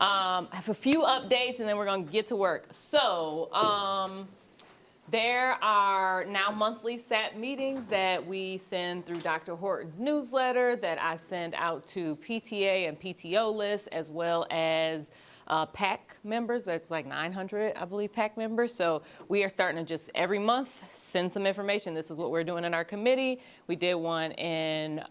I have a few updates and then we're going to get to work. So there are now monthly SAP meetings that we send through Dr. Horton's newsletter that I send out to PTA and PTO lists, as well as PAC members. That's like 900, I believe, PAC members. So we are starting to just every month send some information. This is what we're doing in our committee. We did one in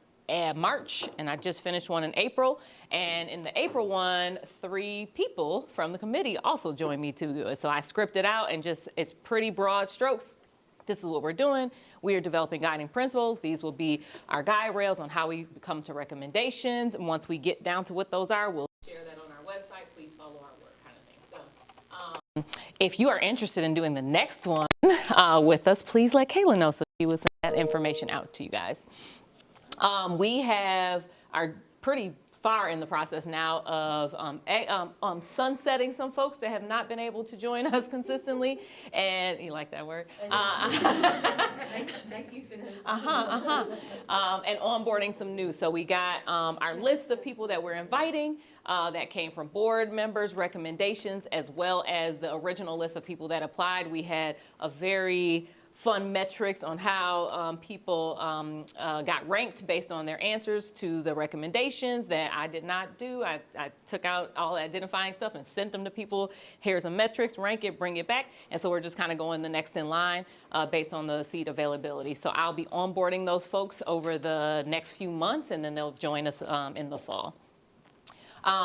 March, and I just finished one in April. And in the April one, 3 people from the committee also joined me to do it. So I scripted out and just, it's pretty broad strokes. This is what we're doing. We are developing guiding principles. These will be our guide rails on how we come to recommendations. And once we get down to what those are, we'll share that on our website. Please follow our work, kind of thing. So if you are interested in doing the next one with us, please let Kayla know so she will send that information out to you guys. We are pretty far in the process now of sunsetting some folks that have not been able to join us consistently. And you like that word? Nice euphemism. And onboarding some new. So we got our list of people that we're inviting that came from board members' recommendations, as well as the original list of people that applied. We had a very fun metrics on how people got ranked based on their answers to the recommendations that I did not do. I took out all the identifying stuff and sent them to people. Here's a metrics, rank it, bring it back. And so we're just kind of going the next in line based on the seat availability. So I'll be onboarding those folks over the next few months, and then they'll join us in the fall.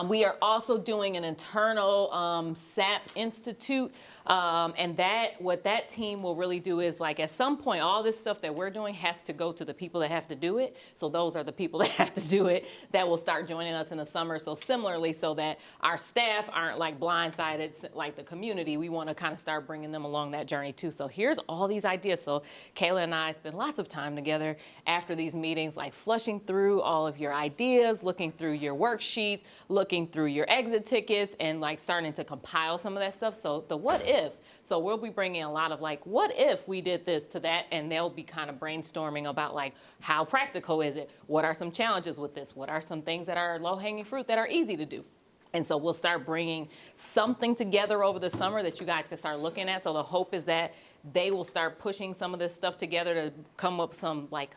We are also doing an internal SAP Institute, and what that team will really do is, like, at some point, all this stuff that we're doing has to go to the people that have to do it. So those are the people that have to do it that will start joining us in the summer. So similarly, so that our staff aren't like blindsided like the community, we want to kind of start bringing them along that journey too. So here's all these ideas. So Kayla and I spend lots of time together after these meetings, like flushing through all of your ideas, looking through your worksheets, looking through your exit tickets, and like starting to compile some of that stuff. So the what ifs. So we'll be bringing a lot of like, what if we did this to that? And they'll be kind of brainstorming about like, how practical is it? What are some challenges with this? What are some things that are low-hanging fruit that are easy to do? And so we'll start bringing something together over the summer that you guys can start looking at. So the hope is that they will start pushing some of this stuff together to come up with some like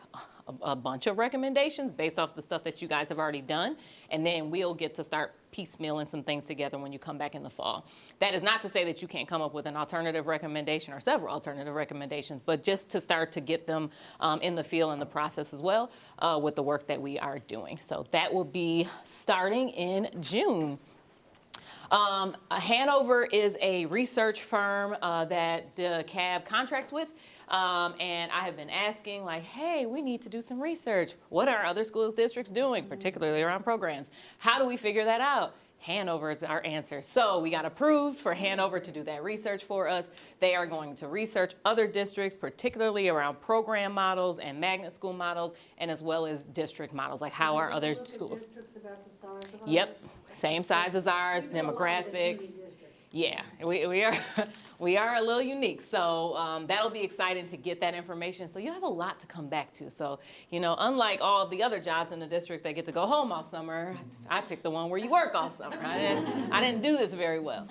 a bunch of recommendations based off the stuff that you guys have already done. And then we'll get to start piecemealing some things together when you come back in the fall. That is not to say that you can't come up with an alternative recommendation or several alternative recommendations, but just to start to get them in the feel and the process as well with the work that we are doing. So that will be starting in June. Hanover is a research firm that DeKalb contracts with. And I have been asking, like, hey, we need to do some research. What are other schools districts doing, particularly around programs? How do we figure that out? Hanover is our answer. So we got approved for Hanover to do that research for us. They are going to research other districts, particularly around program models and magnet school models, and as well as district models, like how are other schools. About the size of Yep, same size as ours, demographics. Yeah, we are a little unique, so that'll be exciting to get that information. So you have a lot to come back to. So, you know, unlike all the other jobs in the district that get to go home all summer, I picked the one where you work all summer. I didn't do this very well.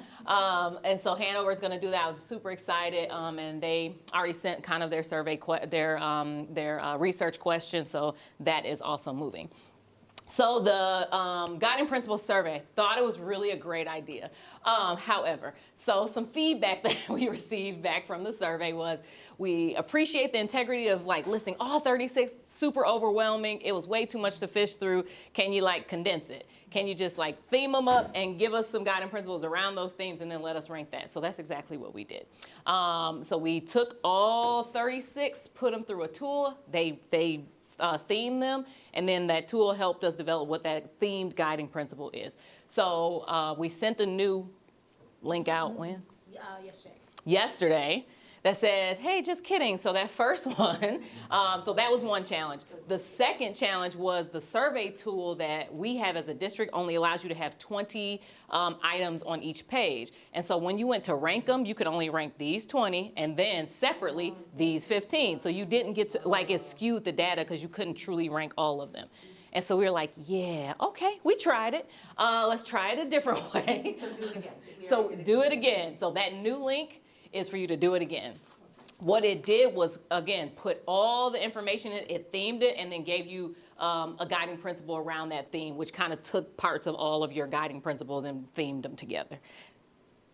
And so Hanover is going to do that. I was super excited, and they already sent kind of their survey, their research questions. So that is also moving. So the guiding principles survey, thought it was really a great idea. However, so some feedback that we received back from the survey was, we appreciate the integrity of like listing all 36, super overwhelming. It was way too much to fish through. Can you like condense it? Can you just like theme them up and give us some guiding principles around those themes and then let us rank that? So that's exactly what we did. So we took all 36, put them through a tool. They theme them, and then that tool helped us develop what that themed guiding principle is. So we sent a new link out when? Yesterday. That says, hey, just kidding. So that first one, so that was one challenge. The second challenge was the survey tool that we have as a district only allows you to have 20 items on each page. And so when you went to rank them, you could only rank these 20 and then separately these 15. So you didn't get to, like, it skewed the data because you couldn't truly rank all of them. And so we were like, yeah, okay, we tried it. Let's try it a different way. So do it again. So that new link is for you to do it again. What it did was, again, put all the information in, it themed it, and then gave you a guiding principle around that theme, which kind of took parts of all of your guiding principles and themed them together.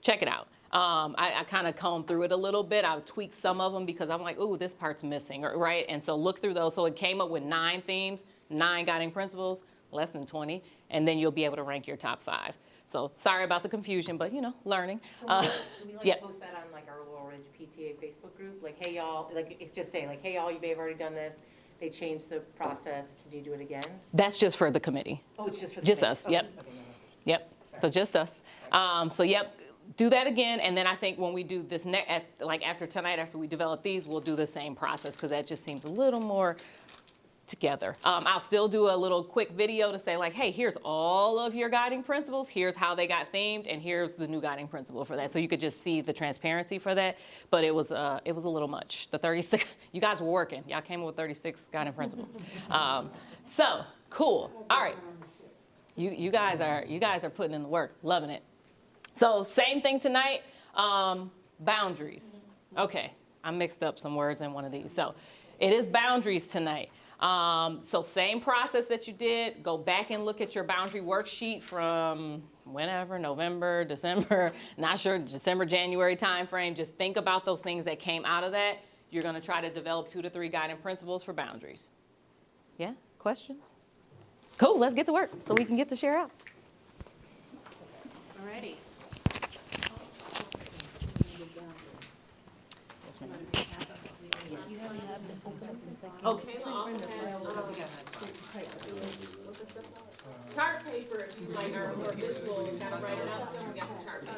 Check it out. I kind of combed through it a little bit. I tweaked some of them because I'm like, ooh, this part's missing, right? And so look through those. So it came up with 9 themes, 9 guiding principles, less than 20, and then you'll be able to rank your top 5. So sorry about the confusion, but learning. Can we post that on like our Laurel Ridge PTA Facebook group? Like, hey y'all, like it's just saying like, hey y'all, you may have already done this. They changed the process. Can you do it again? That's just for the committee. Oh, it's just for the just committee. us. Yep. Okay. Yep. So just us. So yep. Do that again, and then I think when we do this like after tonight, after we develop these, we'll do the same process because that just seems a little more together. I'll still do a little quick video to say like, hey, here's all of your guiding principles, here's how they got themed, and here's the new guiding principle for that. So you could just see the transparency for that, but it was a little much. The 36, you guys were working. Y'all came up with 36 guiding principles. So cool. All right. You guys are putting in the work, loving it. So same thing tonight, boundaries. Okay, I mixed up some words in one of these. So it is boundaries tonight. So same process that you did, go back and look at your boundary worksheet from whenever, November, December, not sure, December, January timeframe. Just think about those things that came out of that. You're gonna try to develop 2 to 3 guiding principles for boundaries. Yeah, questions? Cool, let's get to work so we can get to share out. Alrighty. Okay, chart paper, if you like are more visual, you gotta write it out, so we got some chart paper.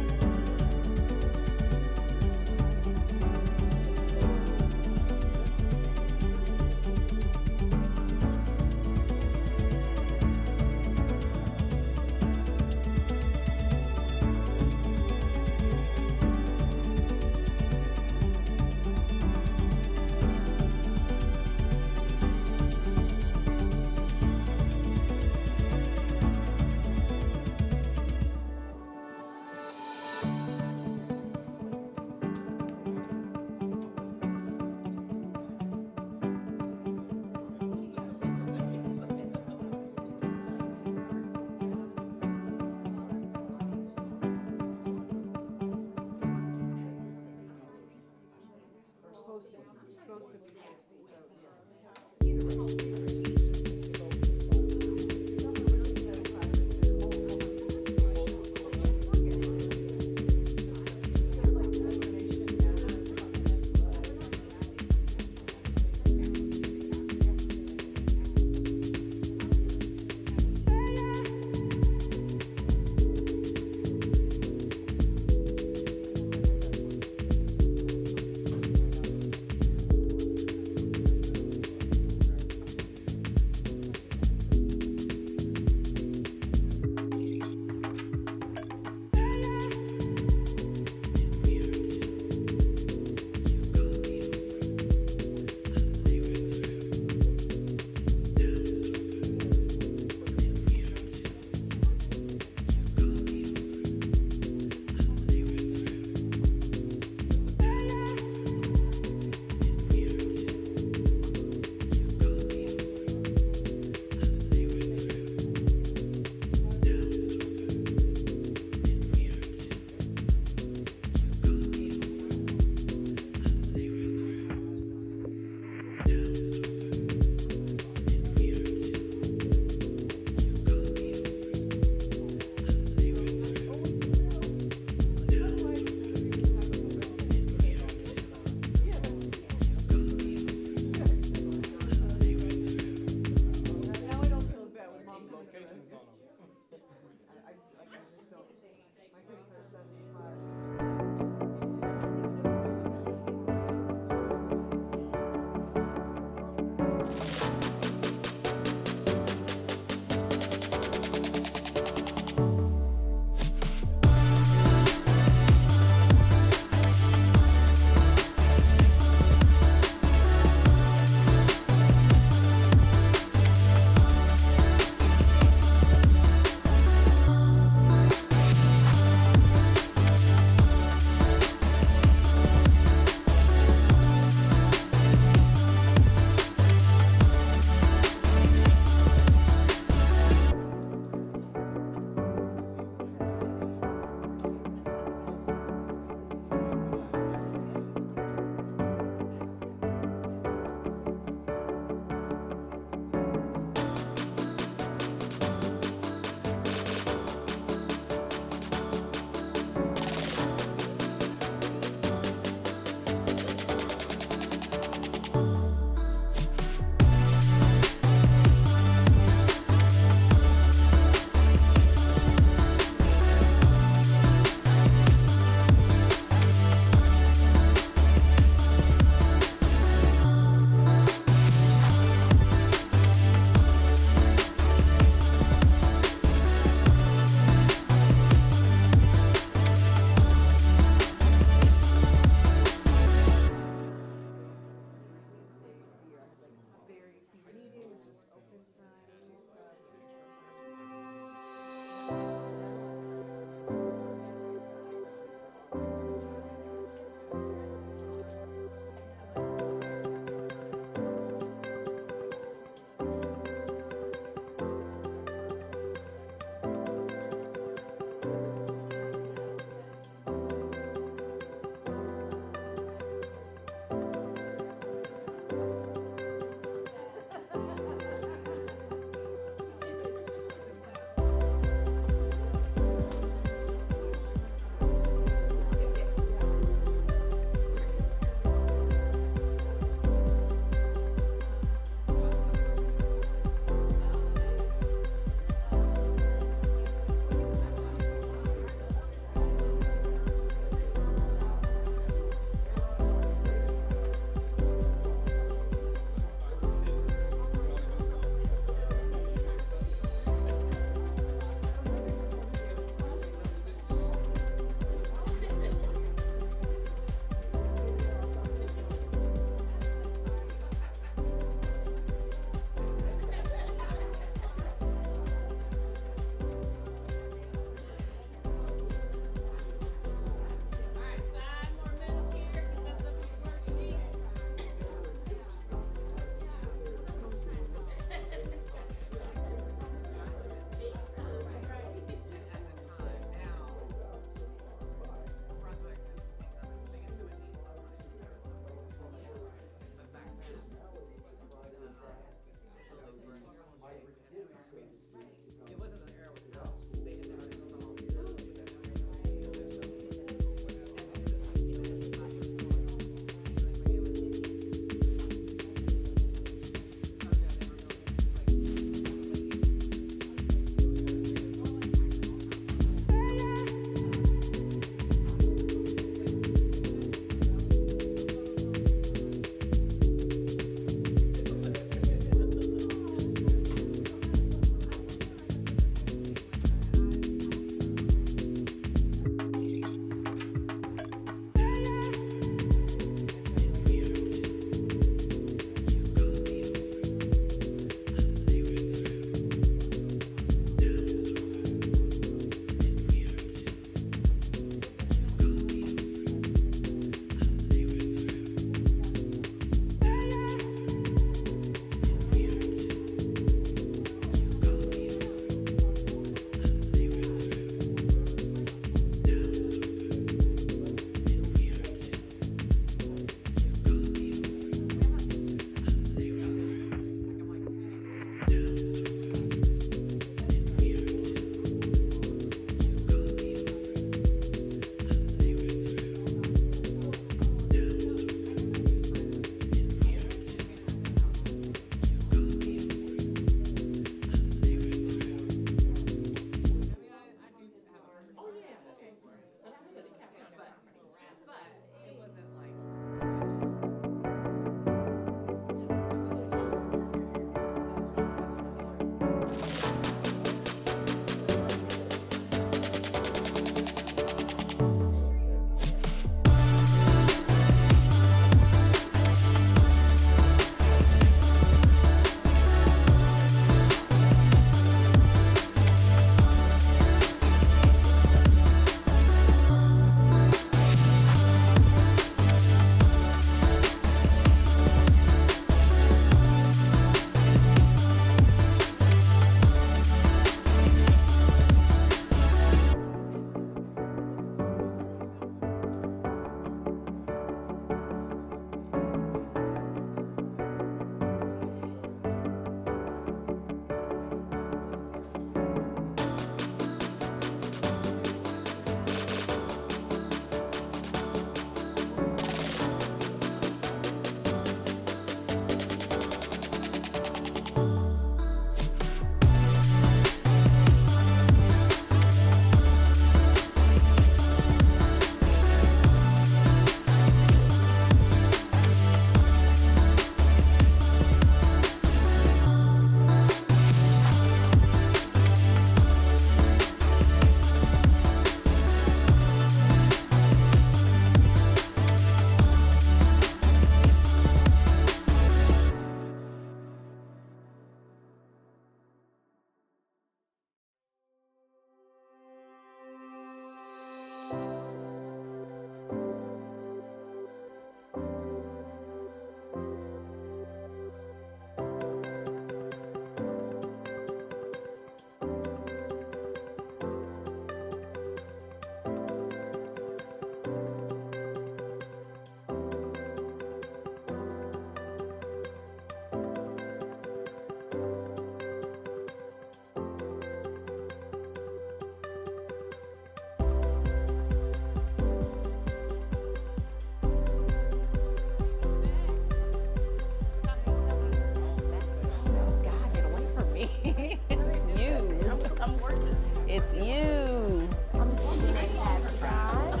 It's you. I'm just looking at tabs, guys.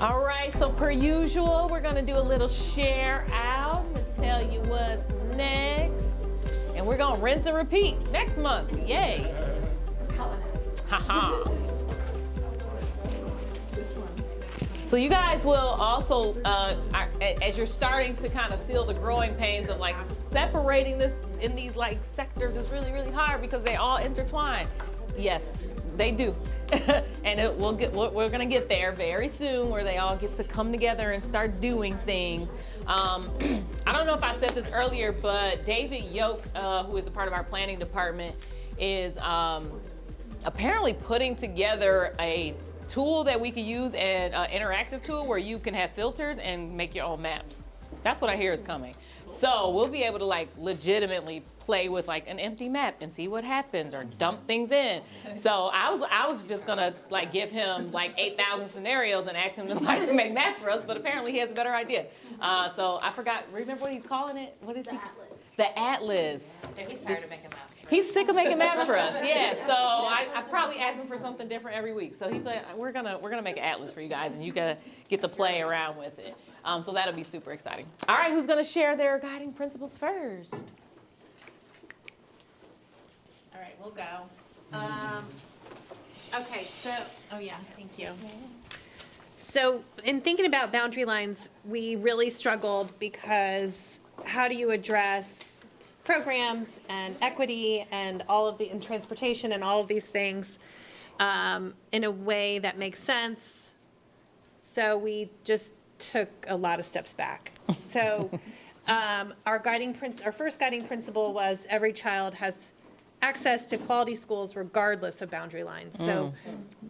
All right, so per usual, we're gonna do a little share out. I'm gonna tell you what's next. And we're gonna rinse and repeat next month. Yay. Haha. So you guys will also, as you're starting to kind of feel the growing pains of like separating this in these like sectors is really, really hard because they all intertwine. Yes, they do. And we're gonna get there very soon where they all get to come together and start doing things. I don't know if I said this earlier, but David Yoke, who is a part of our planning department, is apparently putting together a tool that we could use, an interactive tool where you can have filters and make your own maps. That's what I hear is coming. So we'll be able to like legitimately play with like an empty map and see what happens or dump things in. So I was just gonna like give him like 8,000 scenarios and ask him to like make maps for us, but apparently he has a better idea. So I forgot, remember what he's calling it? What is The he? atlas. The Atlas. He's tired of making maps. He's sick of making maps for us, yeah. So I probably ask him for something different every week. So he said, we're gonna make an atlas for you guys, and you gotta get to play around with it. So that'll be super exciting. All right, who's gonna share their guiding principles first? All right, we'll go. Okay, so, oh yeah, thank you. So in thinking about boundary lines, we really struggled because how do you address programs and equity and and transportation and all of these things in a way that makes sense? So we just took a lot of steps back. So our first guiding principle was every child has access to quality schools regardless of boundary lines. So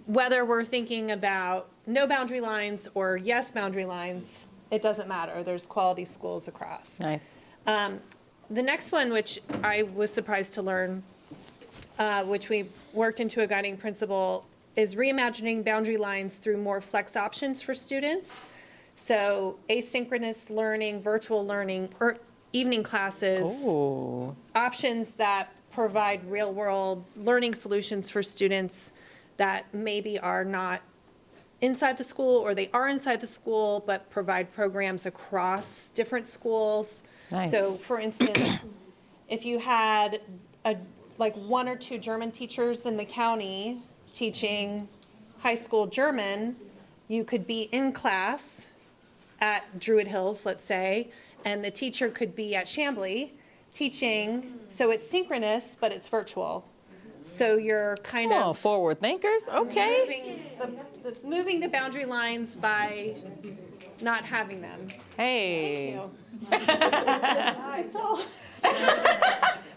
whether we're thinking about no boundary lines or yes boundary lines, it doesn't matter. There's quality schools across. Nice. The next one, which I was surprised to learn, which we worked into a guiding principle, is reimagining boundary lines through more flex options for students. So asynchronous learning, virtual learning, or evening classes, Ooh. options that provide real-world learning solutions for students that maybe are not inside the school, or they are inside the school, but provide programs across different schools. Nice. So, for instance, if you had like 1 or 2 German teachers in the county teaching high school German, you could be in class at Druid Hills, let's say, and the teacher could be at Chambly teaching, so it's synchronous, but it's virtual. So you're kind Oh, of forward thinkers. Okay. moving the boundary lines by not having them. Hey. It's all.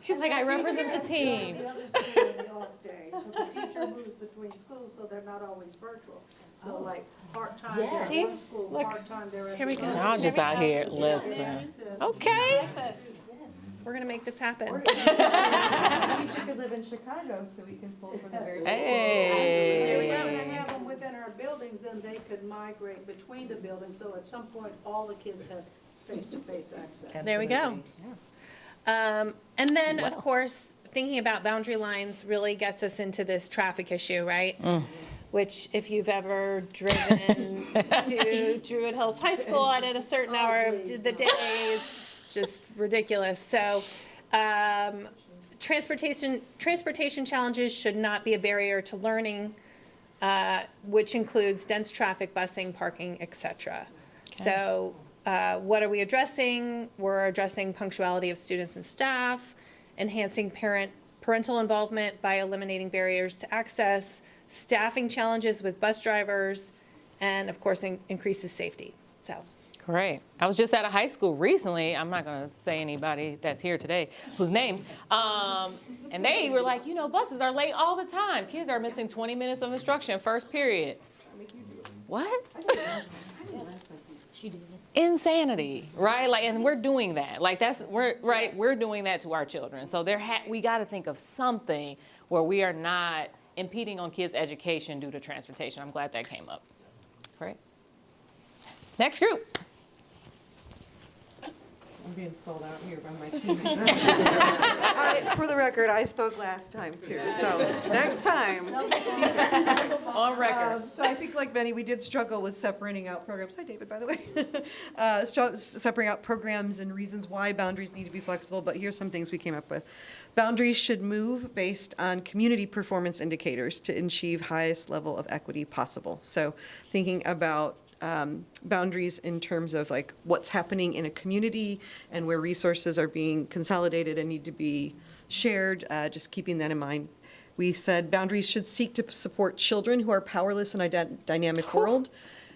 She's like, I represent the team. The other school in the off day, so the teacher moves between schools, so they're not always virtual. So like part-time, they're at See? one school, Look. part-time, they're at Here we the go. other. I'm just out here, listen. Okay. We're gonna make this happen. The teacher could live in Chicago, so we can pull from the very. Hey. There we If go. we're gonna have them within our buildings, then they could migrate between the buildings, so at some point, all the kids have face-to-face access. There we go. And then, of Wow. course, thinking about boundary lines really gets us into this traffic issue, right? Which, if you've ever driven to Druid Hills High School at a certain hour of the day, it's just ridiculous. So, transportation challenges should not be a barrier to learning, which includes dense traffic, busing, parking, etc. So, what are we addressing? We're addressing punctuality of students and staff, enhancing parental involvement by eliminating barriers to access, staffing challenges with bus drivers, and of course, increases safety. So, Great. I was just at a high school recently. I'm not going to say anybody that's here today whose names. And they were like, you know, buses are late all the time. Kids are missing 20 minutes of instruction first period. What? Insanity, right? Like, and we're doing that. Like we're doing that to our children. So we got to think of something where we are not impeding on kids' education due to transportation. I'm glad that came up. Great. Next group. I'm being sold out here by my teammates. For the record, I spoke last time too, so next time. On record. So I think like Benny, we did struggle with separating out programs. Hi, David, by the way. Separating out programs and reasons why boundaries need to be flexible, but here's some things we came up with. Boundaries should move based on community performance indicators to achieve highest level of equity possible. So thinking about boundaries in terms of like what's happening in a community and where resources are being consolidated and need to be shared, just keeping that in mind. We said boundaries should seek to support children who are powerless in a dynamic world.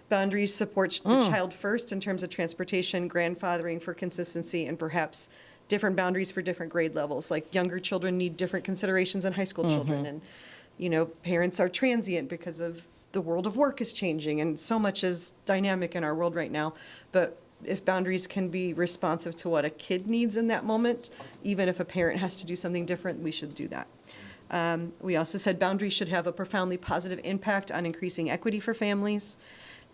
Boundaries support the child first in terms of transportation, grandfathering for consistency, and perhaps different boundaries for different grade levels. Like younger children need different considerations than high school children. And, you know, parents are transient because of the world of work is changing and so much is dynamic in our world right now. But if boundaries can be responsive to what a kid needs in that moment, even if a parent has to do something different, we should do that. We also said boundaries should have a profoundly positive impact on increasing equity for families.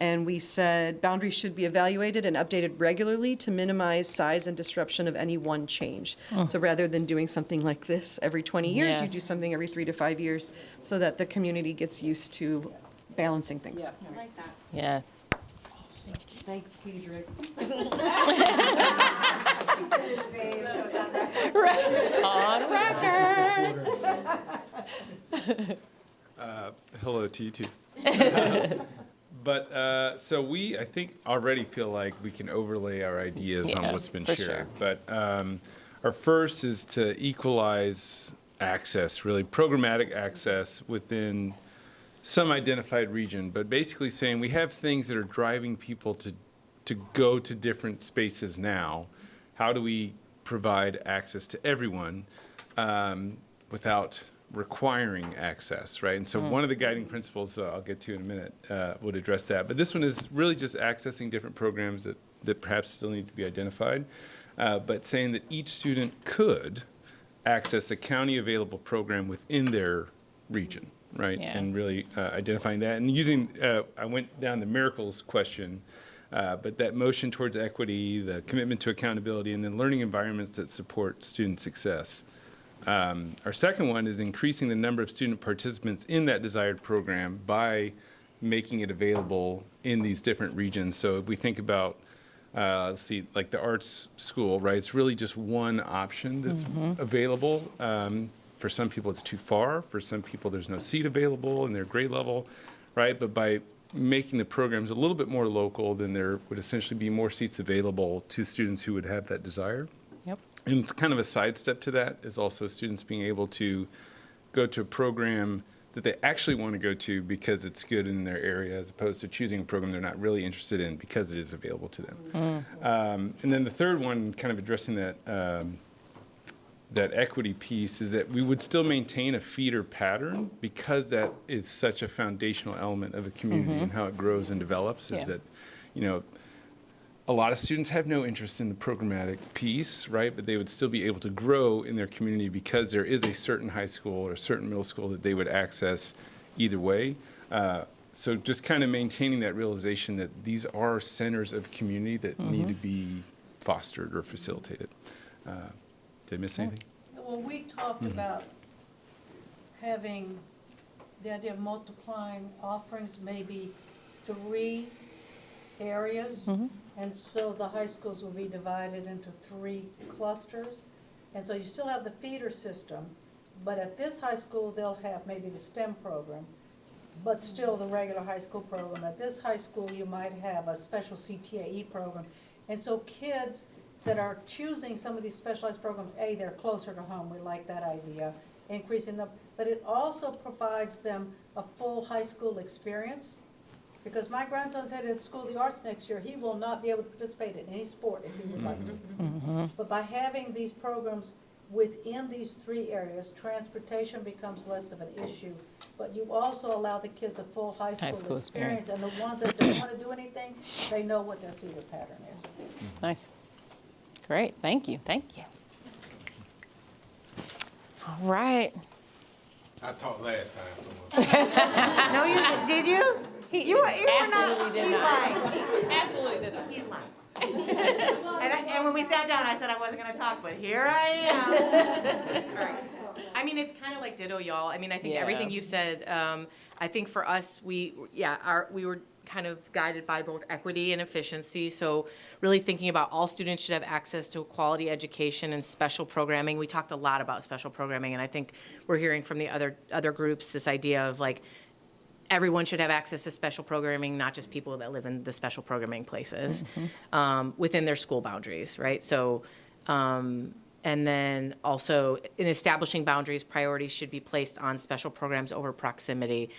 And we said boundaries should be evaluated and updated regularly to minimize size and disruption of any one change. So rather than doing something like this every 20 years, you Yes. do something every 3 to 5 years so that the community gets used to balancing things. Yeah. I like that. Yes. Thanks, Kedrick. On record. Hello to you too. But so I think, already feel like we can overlay our ideas on Yeah, what's been for shared. sure. But our first is to equalize access, really programmatic access within some identified region. But basically saying we have things that are driving people to go to different spaces now. How do we provide access to everyone without requiring access, right? And so one of the guiding principles, I'll get to in a minute, would address that. But this one is really just accessing different programs that perhaps still need to be identified, but saying that each student could access a county available program within their region, right? Yeah. And really identifying that. And using, I went down the miracles question, but that motion towards equity, the commitment to accountability, and then learning environments that support student success. Our second one is increasing the number of student participants in that desired program by making it available in these different regions. So if we think about, let's see, like the arts school, right? It's really just one option that's available. For some people, it's too far. For some people, there's no seat available in their grade level, right? But by making the programs a little bit more local, then there would essentially be more seats available to students who would have that desire. Yep. And it's kind of a sidestep to that is also students being able to go to a program that they actually want to go to because it's good in their area, as opposed to choosing a program they're not really interested in because it is available to them. And then the third one, kind of addressing that that equity piece, is that we would still maintain a feeder pattern because that is such a foundational element of a community and how it grows and develops. Is Yeah. that, you know, a lot of students have no interest in the programmatic piece, right? But they would still be able to grow in their community because there is a certain high school or a certain middle school that they would access either way. So just kind of maintaining that realization that these are centers of community that need to be fostered or facilitated. Did I miss anything? Well, we talked about having the idea of multiplying offerings, maybe 3 areas. And so the high schools will be divided into 3 clusters. And so you still have the feeder system, but at this high school, they'll have maybe the STEM program, but still the regular high school program. At this high school, you might have a special CTAE program. And so kids that are choosing some of these specialized programs, they're closer to home. We like that idea, increasing them. But it also provides them a full high school experience. Because my grandson's headed to School of the Arts next year, he will not be able to participate in any sport if he would like to. But by having these programs within these 3 areas, transportation becomes less of an issue. But you also allow the kids a full high school experience. And the ones that don't want to do anything, they know what their feeder pattern is. Nice. Great. Thank you. Thank you. All right. I talked last time, so. No, you did you? You were not. Absolutely did He's not. lying. Absolutely did not. He's lying. And when we say sat down, I said I wasn't gonna talk, but here I am. All right. I mean, it's kind of like ditto, y'all. I mean, I think Yeah. everything you said, I think for us, we were kind of guided by both equity and efficiency. So really thinking about all students should have access to a quality education and special programming. We talked a lot about special programming, and I think we're hearing from the other groups this idea of like, everyone should have access to special programming, not just people that live in the special programming places within their school boundaries, right? So, and then also in establishing boundaries, priorities should be placed on special programs over proximity.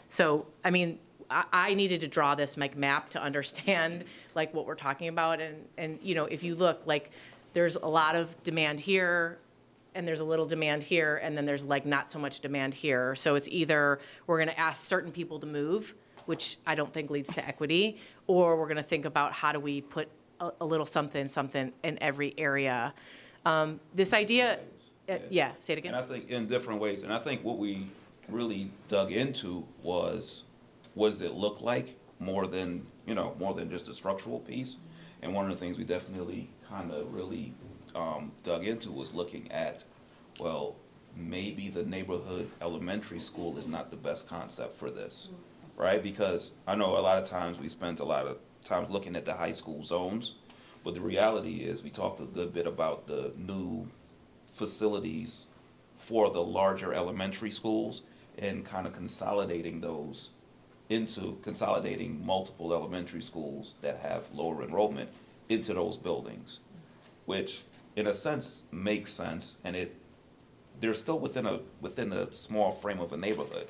So, I mean, I needed to draw this like map to understand like what we're talking about. And you know, if you look, like there's a lot of demand here, and there's a little demand here, and then there's like not so much demand here. So it's either we're gonna ask certain people to move, which I don't think leads to equity, or we're gonna think about how do we put a little something in every area. This idea, yeah, say it again. And I think in different ways, and I think what we really dug into was, what does it look like more than just a structural piece? And one of the things we definitely kind of really dug into was looking at, well, maybe the neighborhood elementary school is not the best concept for this, right? Because I know a lot of times we spent a lot of times looking at the high school zones, but the reality is we talked a good bit about the new facilities for the larger elementary schools and kind of consolidating multiple elementary schools that have lower enrollment into those buildings, which in a sense makes sense, and they're still within a small frame of a neighborhood.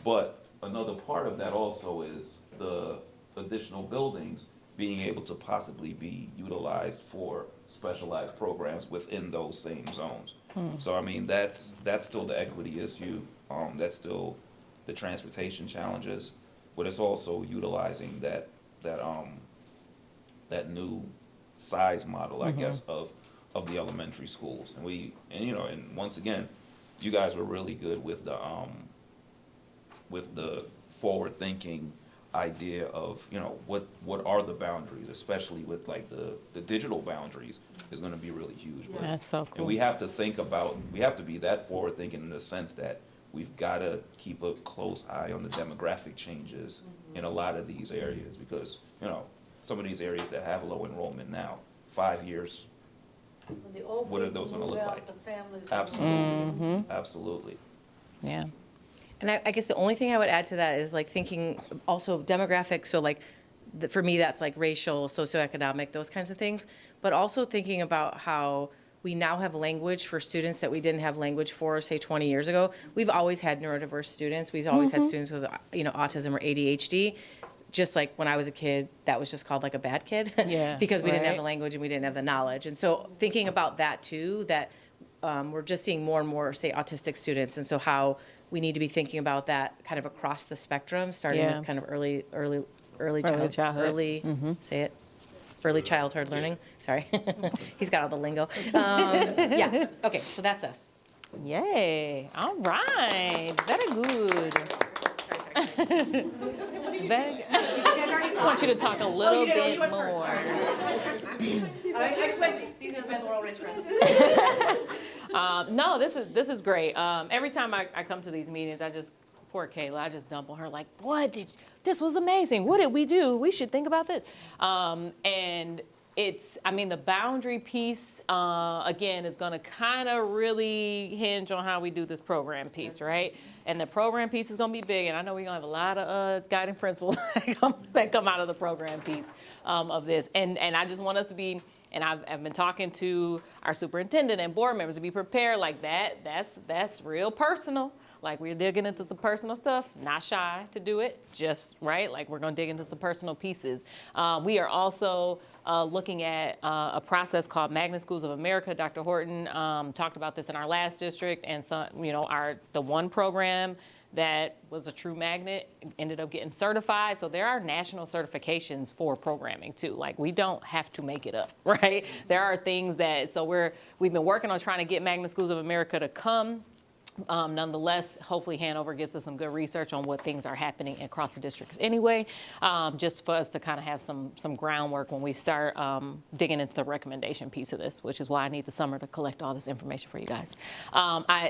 But another part of that also is the additional buildings being able to possibly be utilized for specialized programs within those same zones. So I mean, that's still the equity issue, that's still the transportation challenges, but it's also utilizing that new size model, I guess, of the elementary schools. And once again, you guys were really good with the forward thinking idea of, what are the boundaries, especially with like the digital boundaries is going to be really huge. Yeah. That's so cool. And we have to be that forward thinking in the sense that we've got to keep a close eye on the demographic changes in a lot of these areas, because, some of these areas that have low enrollment now, 5 years, When the old what are people those gonna move look out, like? the families. Absolutely, absolutely. Yeah. And I guess the only thing I would add to that is like thinking also demographics. So like, for me, that's like racial, socioeconomic, those kinds of things. But also thinking about how we now have language for students that we didn't have language for, say, 20 years ago. We've always had neurodiverse students. We've always had students with, autism or ADHD. Just like when I was a kid, that was just called like a bad kid. Yeah, because we didn't have right. the language and we didn't have the knowledge. And so thinking about that too, that we're just seeing more and more, say, autistic students. And so how we need to be thinking about that kind of across the spectrum, starting Yeah. with kind of early childhood. say it. Early childhood learning. Sorry. He's got all the lingo. Yeah. Okay. So that's us. Yay. All right. Very good. Sorry. Very, You guys already I want you to talk a little bit went first. more. I just went, these are my Laurel Ridge friends. No, this is great. Every time I come to these meetings, poor Kayla, I just dump on her like, this was amazing. What did we do? We should think about this. And the boundary piece, again, is going to kind of really hinge on how we do this program piece, right? And the program piece is going to be big, and I know we're going to have a lot of guiding principles that come out of the program piece of this. And I just want us to be, and I've been talking to our superintendent and board members to be prepared like that. That's real personal. Like, we're digging into some personal stuff, not shy to do it, just, right? Like, we're going to dig into some personal pieces. We are also looking at a process called Magnet Schools of America. Dr. Horton talked about this in our last district, and so, the one program that was a true magnet ended up getting certified. So there are national certifications for programming too. Like, we don't have to make it up, right? There are things we've been working on trying to get Magnet Schools of America to come Nonetheless, hopefully Hanover gets us some good research on what things are happening across the districts anyway, just for us to kind of have some groundwork when we start digging into the recommendation piece of this, which is why I need the summer to collect all this information for you guys.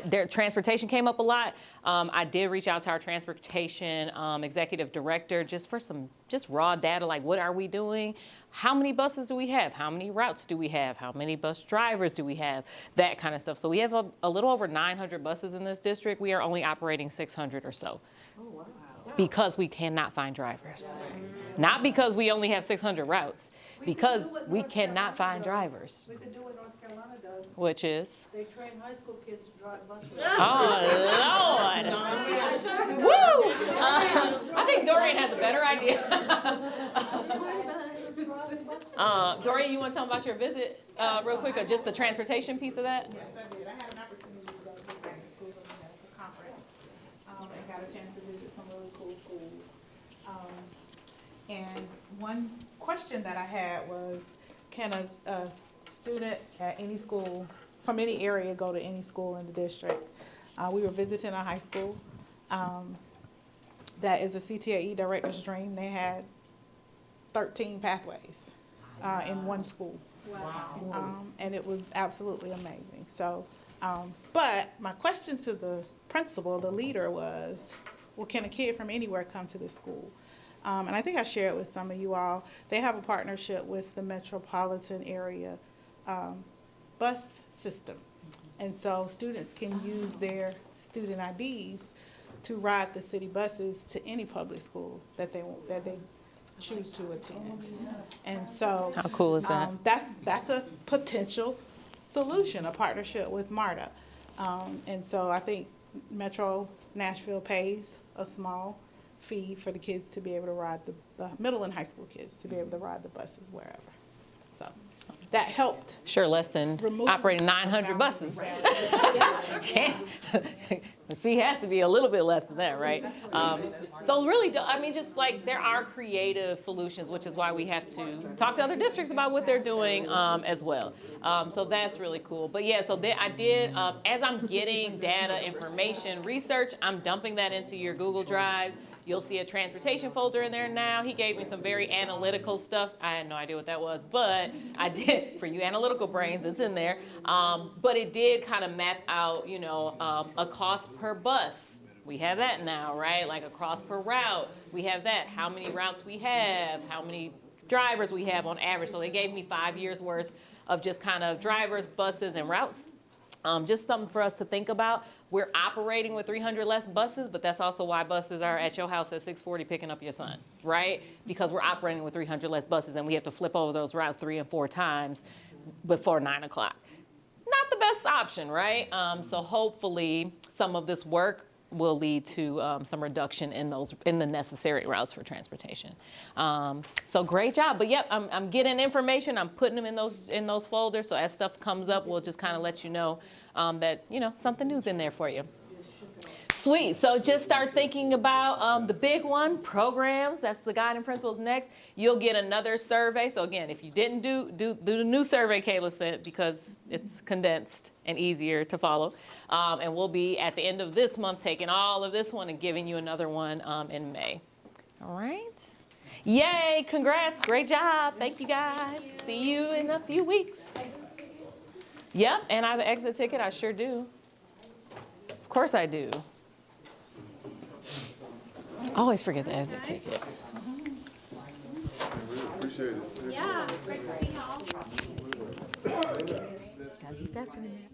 Their transportation came up a lot. I did reach out to our transportation executive director just for some raw data, like what are we doing? How many buses do we have? How many routes do we have? How many bus drivers do we have? That kind of stuff. So we have a little over 900 buses in this district. We are only operating 600 or so. Oh, wow. Because we cannot find drivers. Not because we only have 600 routes, because we cannot find drivers. We could do what North Carolina does. Which is? They train high school kids to drive buses. Oh, Lord. Woo! I think Dorian has a better idea. Dorian, you want to tell them about your visit real quick, or just the transportation piece of that? Yes, I did. I had an opportunity to go to the schools at the conference and got a chance to visit some really cool schools. And one question that I had was, can a student at any school, from any area, go to any school in the district? We were visiting a high school that is a CTAE director's dream. They had 13 pathways in one school. Wow. And it was absolutely amazing. So, but my question to the principal, the leader, was, well, can a kid from anywhere come to this school? And I think I shared with some of you all, they have a partnership with the metropolitan area bus system. And so students can use their student IDs to ride the city buses to any public school that they choose to attend. And so how cool is that? That's a potential solution, a partnership with MARTA. And so I think Metro Nashville pays a small fee for the kids to be able to ride the middle and high school kids to be able to ride the buses wherever. So that helped. Sure, less than operating 900 buses. The fee has to be a little bit less than that, right? So really, I mean, just like there are creative solutions, which is why we have to talk to other districts about what they're doing as well. So that's really cool. But yeah, so I did, as I'm getting data, information, research, I'm dumping that into your Google Drive. You'll see a transportation folder in there now. He gave me some very analytical stuff. I had no idea what that was, but I did, for you analytical brains, it's in there. But it did kind of map out, you know, a cost per bus. We have that now, right? Like a cost per route. We have that. How many routes we have, how many drivers we have on average. So they gave me 5 years worth of just kind of drivers, buses, and routes. Just something for us to think about. We're operating with 300 less buses, but that's also why buses are at your house at 6:40 picking up your son, right? Because we're operating with 300 less buses, and we have to flip over those routes 3 and 4 times before 9 o'clock. Not the best option, right? So hopefully some of this work will lead to some reduction in the necessary routes for transportation. So great job. But yep, I'm getting information. I'm putting them in those folders. So as stuff comes up, we'll just kind of let you know that something new's in there for you. Sweet. So just start thinking about the big one, programs. That's the guiding principles next. You'll get another survey. So again, if you didn't do the new survey Kayla sent, because it's condensed and easier to follow. And we'll be at the end of this month taking all of this one and giving you another one in May. All right. Yay. Congrats. Great job. Thank you guys. See you in a few weeks. Yep. And I have an exit ticket. I sure do. Of course I do. Always forget the exit ticket. Appreciate it. Yeah, great to see y'all. Gotta be faster than that.